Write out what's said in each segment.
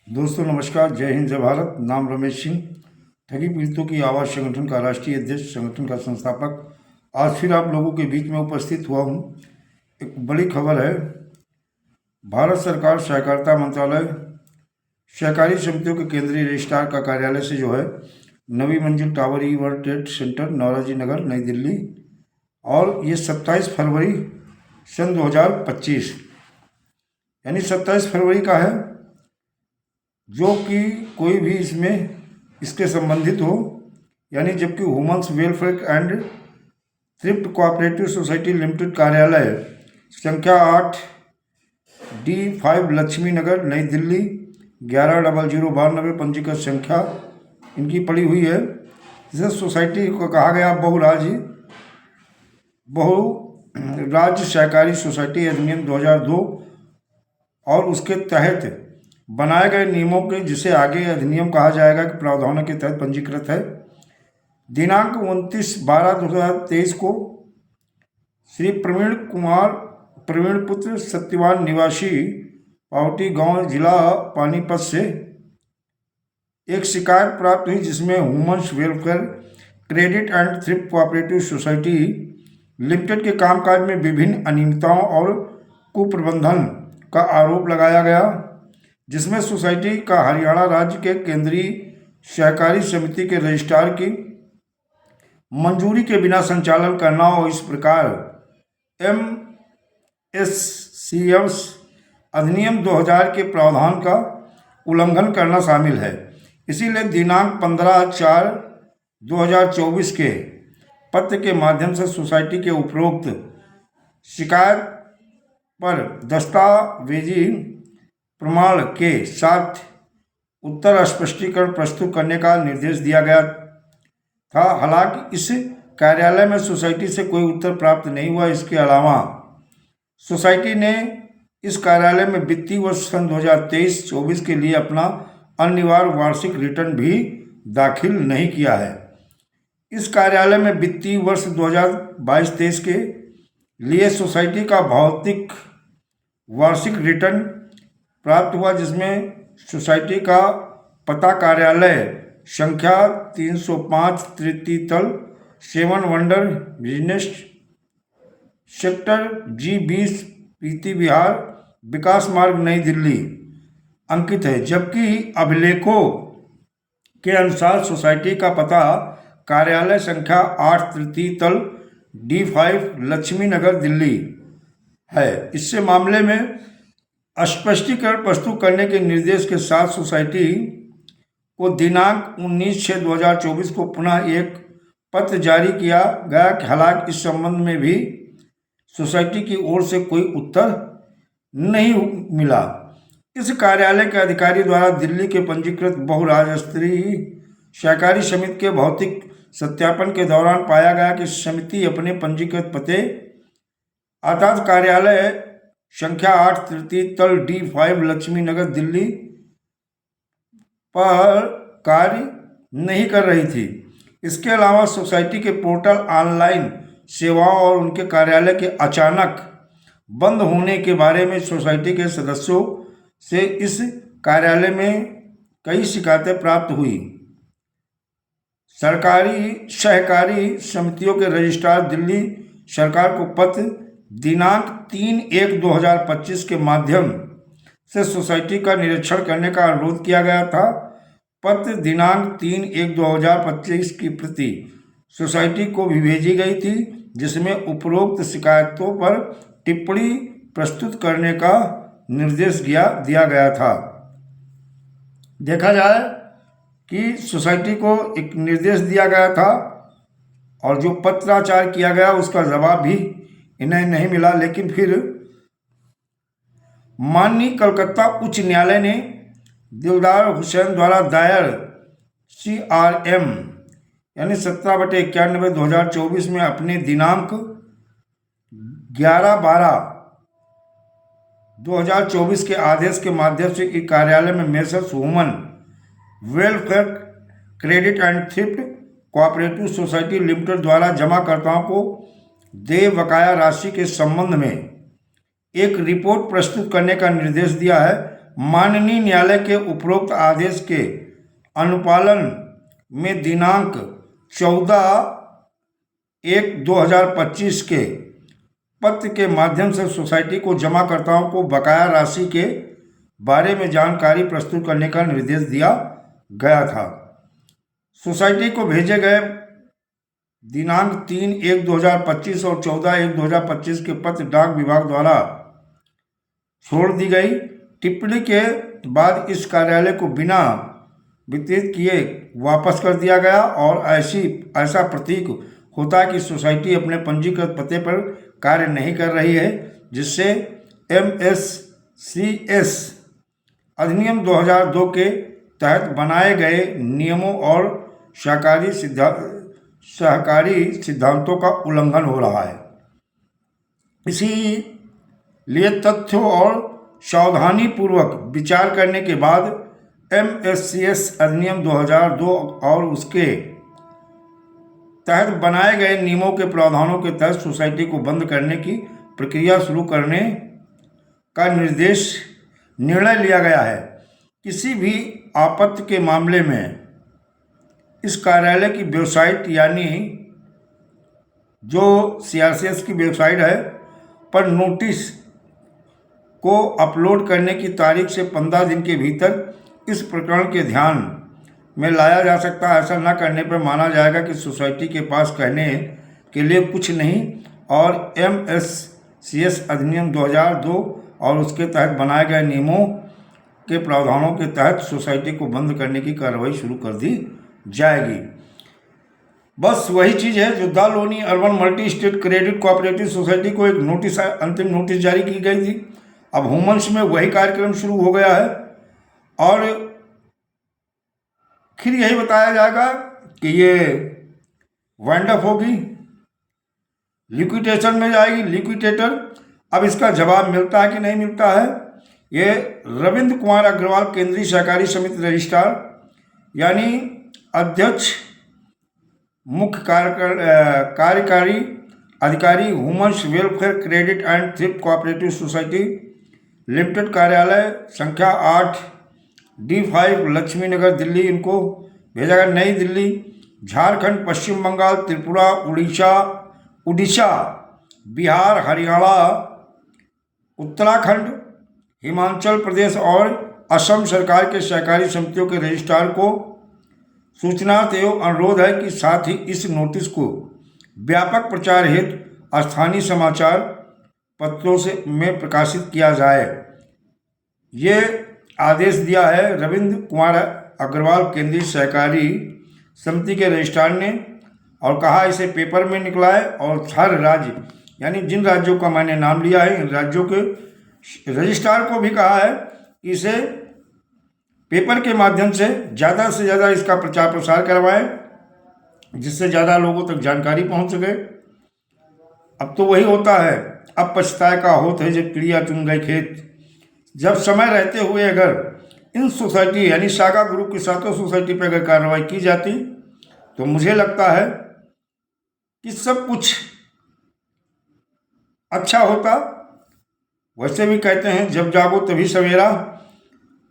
दोस्तों नमस्कार, जय हिंद जय भारत। नाम रमेश सिंह, ठगी पीड़ितों की आवाज़ संगठन का राष्ट्रीय अध्यक्ष, संगठन का संस्थापक। आज फिर आप लोगों के बीच में उपस्थित हुआ हूँ। एक बड़ी खबर है। भारत सरकार सहकारिता मंत्रालय सहकारी समितियों के केंद्रीय रजिस्ट्रार का कार्यालय से जो है नवी मंजिल टावर ई वर्ल्ड ट्रेड सेंटर, नौरोजी नगर, नई दिल्ली, और ये 27 फरवरी सन 2025 यानी 27 फरवरी का है, जो कि कोई भी इसके संबंधित हो, यानी जबकि women's welfare and thrift cooperative society limited कार्यालय संख्या 8D5 लक्ष्मी नगर, नई दिल्ली 110092 पंजीकृत संख्या इनकी पड़ी हुई है। जिसे सोसाइटी को कहा गया बहुराज्य सहकारी सोसाइटी अधिनियम 2002 और उसके तहत बनाए गए नियमों के, जिसे आगे अधिनियम कहा जाएगा, कि प्रावधानों के तहत पंजीकृत है। दिनांक 29/12/2023 को श्री प्रवीण पुत्र सत्यवान निवासी पावटी गांव, जिला पानीपत से एक शिकायत प्राप्त हुई, जिसमें women's welfare credit and thrift cooperative society limited के कामकाज में विभिन्न अनियमितताओं और कुप्रबंधन का आरोप लगाया गया, जिसमें सोसाइटी का हरियाणा राज्य के केंद्रीय सहकारी समिति के रजिस्ट्रार की मंजूरी के बिना संचालन करना और इस प्रकार MSCS अधिनियम 2000 के प्रावधान का उल्लंघन करना शामिल है। इसीलिए दिनांक 15/4/2024 के पत्र के माध्यम से सोसाइटी के उपरोक्त शिकायत पर दस्तावेजी प्रमाण के साथ उत्तर स्पष्टीकरण प्रस्तुत करने का निर्देश दिया गया था। हालांकि इस कार्यालय में सोसाइटी से कोई उत्तर प्राप्त नहीं हुआ। इसके अलावा सोसाइटी ने इस कार्यालय में वित्तीय वर्ष सन 2023-24 के लिए अपना अनिवार्य वार्षिक रिटर्न भी दाखिल नहीं किया है। इस कार्यालय में वित्तीय वर्ष 2022-23 के लिए सोसाइटी का भौतिक वार्षिक रिटर्न प्राप्त हुआ, जिसमें सोसाइटी का पता कार्यालय संख्या 305 तृतीय तल, 7 वंडर बिजनेस सेक्टर G20 प्रीति विहार, विकास मार्ग, नई दिल्ली अंकित है। जबकि अभिलेखों के अनुसार सोसाइटी का पता कार्यालय संख्या 8 तृतीय तल D5 लक्ष्मी नगर, दिल्ली है। इससे मामले में स्पष्टीकरण प्रस्तुत करने के निर्देश के साथ सोसाइटी को दिनांक 19/6/2024 को पुनः एक पत्र जारी किया गया। हालांकि इस संबंध में भी सोसाइटी की ओर से कोई उत्तर नहीं मिला। इस कार्यालय के अधिकारी द्वारा दिल्ली के पंजीकृत बहुराज्यस्तरीय सहकारी समिति के भौतिक सत्यापन के दौरान पाया गया कि समिति अपने पंजीकृत पते अर्थात कार्यालय संख्या 8 तृतीय तल D5 लक्ष्मी नगर, दिल्ली पर कार्य नहीं कर रही थी। इसके अलावा सोसाइटी के पोर्टल, ऑनलाइन सेवाओं और उनके कार्यालय के अचानक बंद होने के बारे में सोसाइटी के सदस्यों से इस कार्यालय में कई शिकायतें प्राप्त हुई। सहकारी समितियों के रजिस्ट्रार दिल्ली सरकार को पत्र दिनांक 3/1/2025 के माध्यम से सोसाइटी का निरीक्षण करने का अनुरोध किया गया था। पत्र दिनांक 3/1/2025 की प्रति सोसाइटी को भी भेजी गई थी, जिसमें उपरोक्त शिकायतों पर टिप्पणी प्रस्तुत करने का निर्देश दिया गया था। देखा जाए कि सोसाइटी को एक निर्देश दिया गया था और जो पत्राचार किया गया उसका जवाब भी इन्हें नहीं मिला। लेकिन फिर माननीय कलकत्ता उच्च न्यायालय ने दिलदार हुसैन द्वारा दायर CRM यानी 17/91/2024 में अपने दिनांक 11/12/2024 के आदेश के माध्यम से इस कार्यालय में messrs women welfare credit and thrift cooperative society limited द्वारा जमाकर्ताओं को देय बकाया राशि के संबंध में एक रिपोर्ट प्रस्तुत करने का निर्देश दिया है। माननीय न्यायालय के उपरोक्त आदेश के अनुपालन में दिनांक 14/1/2025 के पत्र के माध्यम से सोसाइटी को जमाकर्ताओं को बकाया राशि के बारे में जानकारी प्रस्तुत करने का निर्देश दिया गया था। सोसाइटी को भेजे गए दिनांक 3/1/2025 और 14/1/2025 के पत्र डाक विभाग द्वारा छोड़ दी गई। टिप्पणी के बाद इस कार्यालय को बिना वितरित किए वापस कर दिया गया और ऐसा प्रतीक होता है कि सोसाइटी अपने पंजीकृत पते पर कार्य नहीं कर रही है, जिससे MSCS अधिनियम 2002 के तहत बनाए गए नियमों और सहकारी सिद्धांतों का उल्लंघन हो रहा है। इसीलिए तथ्यों और सावधानी पूर्वक विचार करने के बाद MSCS अधिनियम 2002 और उसके तहत बनाए गए नियमों के प्रावधानों के तहत सोसाइटी को बंद करने की प्रक्रिया शुरू करने का निर्णय लिया गया है। किसी भी आपत्ति के मामले में इस कार्यालय की वेबसाइट यानी जो CRCS की वेबसाइट है पर नोटिस को अपलोड करने की तारीख से 15 दिन के भीतर इस प्रकरण के ध्यान में लाया जा सकता है। ऐसा न करने पर माना जाएगा कि सोसाइटी के पास कहने के लिए कुछ नहीं और MSCS अधिनियम 2002 और उसके तहत बनाए गए नियमों के प्रावधानों के तहत सोसाइटी को बंद करने की कार्रवाई शुरू कर दी जाएगी। बस वही चीज़ है जो the Loni urban multi state credit cooperative society को एक नोटिस, अंतिम नोटिस जारी की गई थी। अब ह्यूमन्स में वही कार्यक्रम शुरू हो गया है और फिर यही बताया जाएगा कि ये वाइंड अप होगी, लिक्विडेशन में जाएगी, लिक्विडेटर। अब इसका जवाब मिलता है कि नहीं मिलता है। ये रविंद्र कुमार अग्रवाल केंद्रीय सहकारी समिति रजिस्ट्रार यानी अध्यक्ष मुख्य कार्यकारी अधिकारी humans welfare credit and thrift cooperative society limited, कार्यालय संख्या 8D5 लक्ष्मी नगर दिल्ली, इनको भेजा गया। नई दिल्ली, झारखंड, पश्चिम बंगाल, त्रिपुरा, उड़ीसा, बिहार, हरियाणा, उत्तराखंड, हिमाचल प्रदेश और असम सरकार के सहकारी समितियों के रजिस्ट्रार को सूचना एवं अनुरोध है कि साथ ही इस नोटिस को व्यापक प्रचार हेतु स्थानीय समाचार पत्रों में प्रकाशित किया जाए। ये आदेश दिया है रविंद्र कुमार अग्रवाल केंद्रीय सहकारी समिति के रजिस्ट्रार ने और कहा इसे पेपर में निकलाए और हर राज्य यानी जिन राज्यों का मैंने नाम लिया है इन राज्यों के रजिस्ट्रार को भी कहा है कि इसे पेपर के माध्यम से ज़्यादा इसका प्रचार प्रसार करवाएं, जिससे ज़्यादा लोगों तक जानकारी पहुंच सके। अब तो वही होता है, अब पछताए का होत है जब चिड़िया चुन गई खेत। जब समय रहते हुए अगर इन सोसाइटी यानी सागा ग्रुप की सातों सोसाइटी पर अगर कार्रवाई की जाती तो मुझे लगता है कि सब कुछ अच्छा होता। वैसे भी कहते हैं जब जागो तभी सवेरा,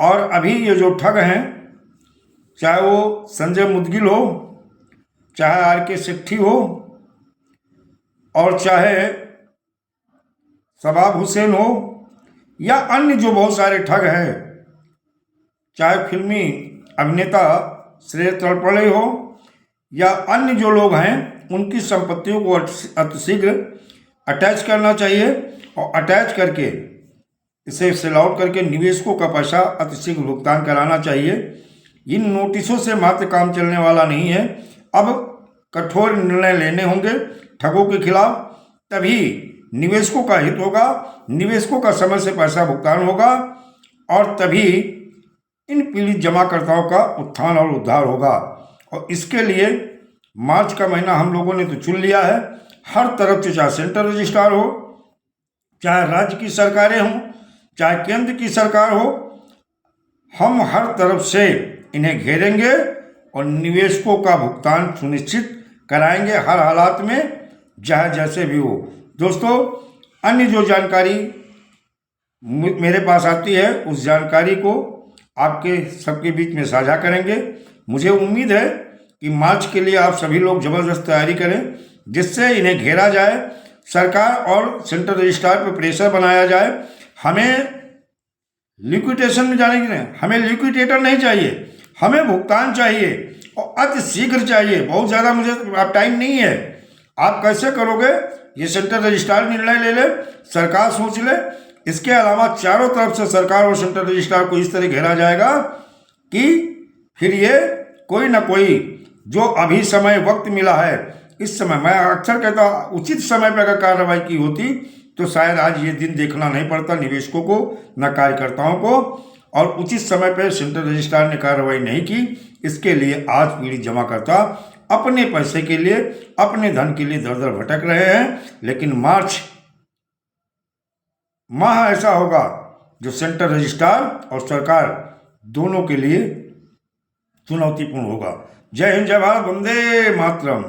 और अभी ये जो ठग हैं, चाहे वो संजय मुदगिल हो, चाहे RK सेट्ठी हो और चाहे शबाब हुसैन हो या अन्य जो बहुत सारे ठग हैं, चाहे फिल्मी अभिनेता श्रेय तलपड़े हो या अन्य जो लोग हैं, उनकी संपत्तियों को अतिशीघ्र अटैच करना चाहिए और अटैच करके इसे सेल आउट करके निवेशकों का पैसा अतिशीघ्र भुगतान कराना चाहिए। इन नोटिसों से मात्र काम चलने वाला नहीं है, अब कठोर निर्णय लेने होंगे ठगों के खिलाफ, तभी निवेशकों का हित होगा, निवेशकों का समय से पैसा भुगतान होगा और तभी इन पीड़ित जमाकर्ताओं का उत्थान और उद्धार होगा। और इसके लिए मार्च का महीना हम लोगों ने तो चुन लिया है। हर तरफ से, चाहे सेंट्रल रजिस्ट्रार हो, चाहे राज्य की सरकारें हों, चाहे केंद्र की सरकार हो, हम हर तरफ से इन्हें घेरेंगे और निवेशकों का भुगतान सुनिश्चित कराएंगे हर हालात में, चाहे जैसे भी हो। दोस्तों, अन्य जो जानकारी मेरे पास आती है उस जानकारी को आपके सबके बीच में साझा करेंगे। मुझे उम्मीद है कि मार्च के लिए आप सभी लोग ज़बरदस्त तैयारी करें, जिससे इन्हें घेरा जाए, सरकार और सेंट्रल रजिस्ट्रार पर प्रेशर बनाया जाए। हमें लिक्विडेशन में जाने की नहीं, हमें लिक्विडेटर नहीं चाहिए, हमें भुगतान चाहिए और अति शीघ्र चाहिए। बहुत ज़्यादा मुझे अब टाइम नहीं है। आप कैसे करोगे ये सेंट्रल रजिस्ट्रार निर्णय ले ले, सरकार सोच ले। इसके अलावा चारों तरफ से सरकार और सेंट्रल रजिस्ट्रार को इस तरह घेरा जाएगा कि फिर ये कोई ना कोई जो अभी समय वक्त मिला है, इस समय मैं अक्सर कहता हूँ उचित समय पर अगर कार्रवाई की होती तो शायद आज ये दिन देखना नहीं पड़ता निवेशकों को, न कार्यकर्ताओं को। और उचित समय पर सेंट्रल रजिस्ट्रार ने कार्रवाई नहीं की, इसके लिए आज पीड़ित जमाकर्ता अपने पैसे के लिए, अपने धन के लिए दर दर भटक रहे हैं। लेकिन मार्च माह ऐसा होगा जो सेंट्रल रजिस्ट्रार और सरकार दोनों के लिए चुनौतीपूर्ण होगा। जय हिंद, जय भारत, वंदे मातरम।